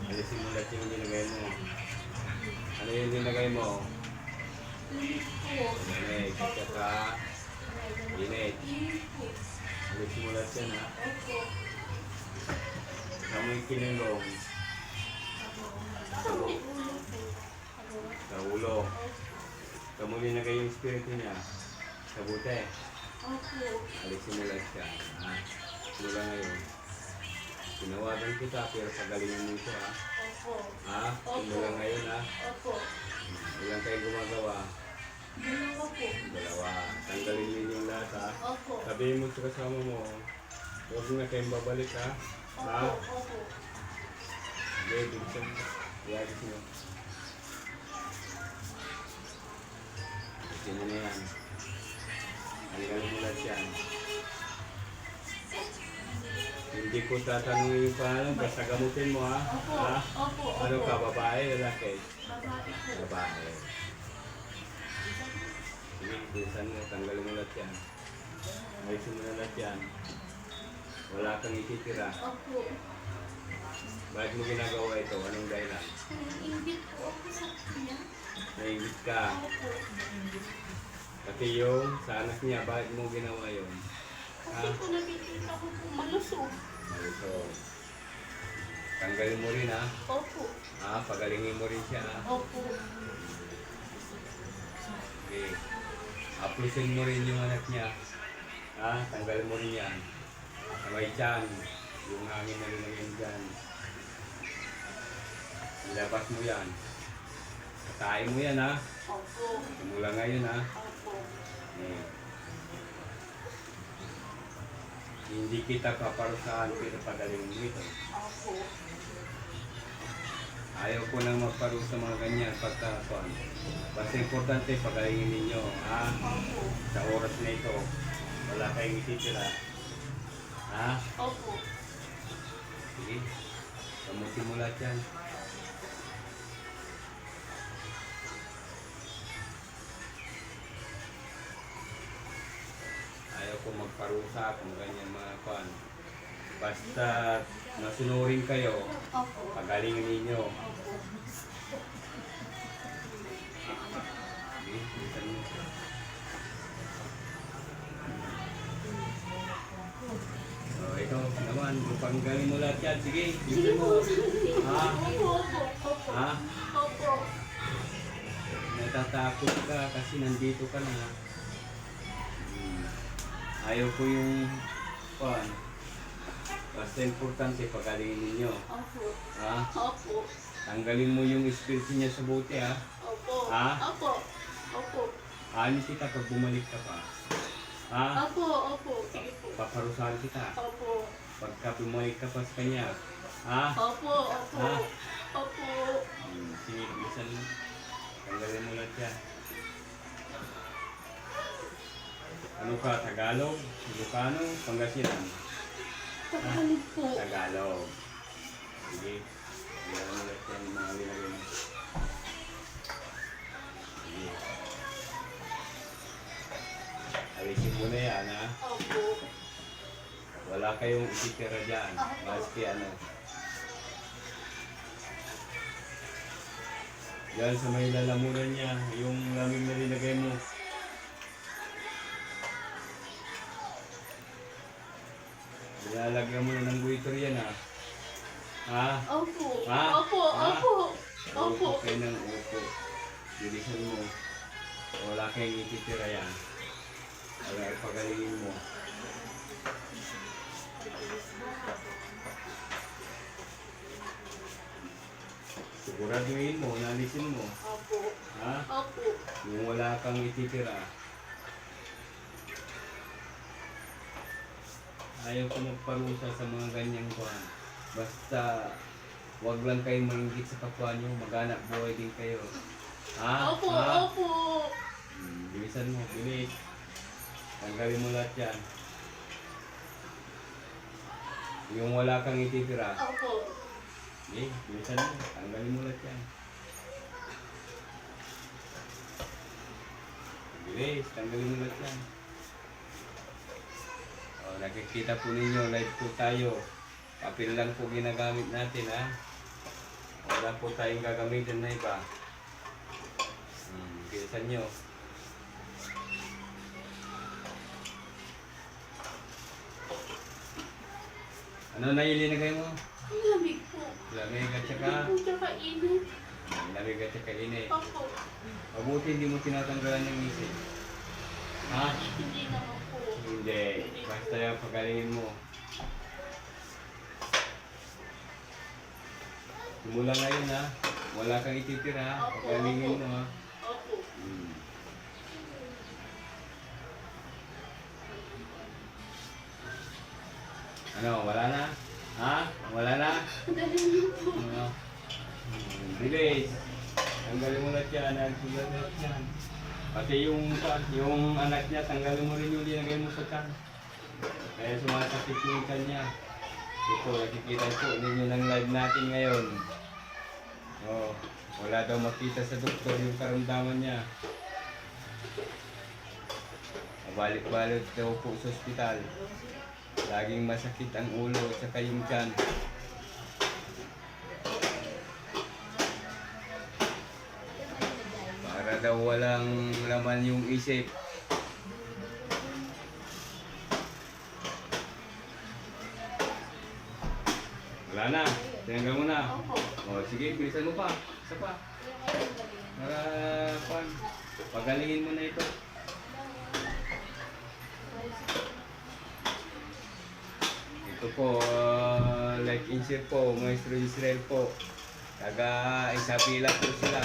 Alisin mo lahat yung dinagay mo. Ano yung dinagay mo? Init po. Init. At saka init. Init po. Alisin mo lahat yan, ha? Opo. Saan mo yung kinulong? Sa ulo po. Sa ulo. Saan mo linagay yung espiritu niya? Sa bute. Opo. Alisin mo lahat yan, ha? Mula ngayon. Tinawagan kita, pero pagalingin mo ito, ha? Opo. Ha? Mula ngayon, ha? Opo. Ilan kayo gumagawa? Dalawa po. Dalawa. Tanggalin niyo yung lahat, ha? Opo. Sabihin mo sa kasama mo, huwag na kayong babalik, ha? Ha? Opo. Opo. Hindi, bilisan mo. Iagis mo. Bilisan mo na yan. Tanggalin mo lahat yan. Hindi ko tatanungin yung pangalan, basta gamutin mo, ha? Opo. Ha? Opo. Ano ka, babae o lalaki? Babae po. Babae. Sige, bilisan mo, tanggalin mo lahat yan. Ayusin mo na lahat yan. Wala kang ititira. Opo. Bakit mo ginagawa ito? Anong dahilan? Ingit po ako sa kanya. Naingit ka. Opo. Pati yung sa anak niya, bakit mo ginawa yun? Kasi po nakikita ko po malusog. So, tanggalin mo rin, ha? Opo. Ha? Pagalingin mo rin siya, ha? Opo. Okay. Aplusin mo rin yung anak niya. Ha? Tanggalin mo rin yan. Sa may tiyan. Yung hangin na linagyan dyan. Ilabas mo yan. Katain mo yan, ha? Opo. Simula ngayon, ha? Opo. Eh. Hindi kita paparusahan, pero pagalingin mo ito. Opo. Ayaw ko nang magparusa mga ganyan pagkakakuan. Basta importante pagalingin ninyo, ha? Opo. Sa oras na ito, wala kayong ititira. Ha? Opo. Sige. Kamutin mo lahat yan. Ayaw ko magparusa kung ganyan mga kuan. Basta masunurin kayo, Opo. pagalingin ninyo. Opo. Sige, bilisan mo. So, ito naman, panggalin mo lahat yan. Sige, Sige bilisan mo. po. Sige. Ha? Opo. Opo. Opo. Ha? Opo. Natatakot ka kasi nandito ka na. Ayaw ko yung kuan. Basta importante pagalingin ninyo. Opo. Ha? Opo. Tanggalin mo yung espiritu niya sa bote, ha? Opo. Ha? Opo. Opo. Alis kita pag bumalik ka pa. Ha? Opo. Opo. Sige po. Paparusahan kita. Opo. Pagka bumalik ka pa sa kanya. Ha? Opo. Opo. Ha? Opo. Sige, bisan mo. Tanggalin mo lahat yan. Ano ka? Tagalog? Ilocano? Pangasinan? Tagalog po. Tagalog. Sige. Tanggalin mo lahat yan yung mga linagay mo. Sige. Alisin mo na yan, ha? Opo. Wala kayong ititira dyan. Maski ano. Yan sa may lalamunan niya, yung lamig na linagay mo. Nilalagyan mo na ng buwitor yan, ha? Ha? Opo. Ha? Opo. Ha? Opo. Opo. Upo kayo ng upo. Bilisan mo. Wala kayong ititira yan. Wala ipagalingin mo. Siguraduhin mo, nalisin mo. Opo. Ha? Opo. Yung wala kang ititira. Ayaw ko magparusa sa mga ganyang kuhan. Basta, wag lang kayong maingit sa kapwa nyo, maghanap buhay din kayo. Ha? Opo. Ha? Opo. Bilisan mo, bilis. Tanggalin mo lahat yan. Yung wala kang ititira. Opo. Bilisan mo, tanggalin mo lahat yan. Bilis, tanggalin mo lahat yan. O, nakikita po ninyo, live po tayo. Papel lang po ginagamit natin, ha? Wala po tayong gagamitin na iba. Bilisan nyo. Ano na yung linagay mo? Ang lamig po. Lamig at saka? Lamig po tsaka init. Lamig at saka init. Opo. Mabuti hindi mo tinatanggalan ng isip. Ha? Hindi naman po. Hindi. Basta yung pagalingin mo. Simula ngayon ha. Wala kang ititira ha. Opo, Pagalingin opo. mo ha. Opo. Ano, wala na? Ha? Wala na? Dali niyo po. Ano? Bilis. Tanggalin mo lahat yan. Nagsulat lahat yan. Pati yung anak niya, tanggalin mo rin yung linagay mo sa kan. Kaya sumasakit yung kan niya. Ito, nakikita po ninyo ng live natin ngayon. Oh, wala daw makita sa doktor yung karamdaman niya. Balik-balik daw po sa ospital. Laging masakit ang ulo at saka yung tiyan. Para daw walang laman yung isip. Wala na. Tinanggal mo na. Opo. O, sige, bilisan mo pa. Isa pa. Para, pagalingin mo na ito. Ito po, like and share po, Maestro Israel po. Taga Isabela po sila.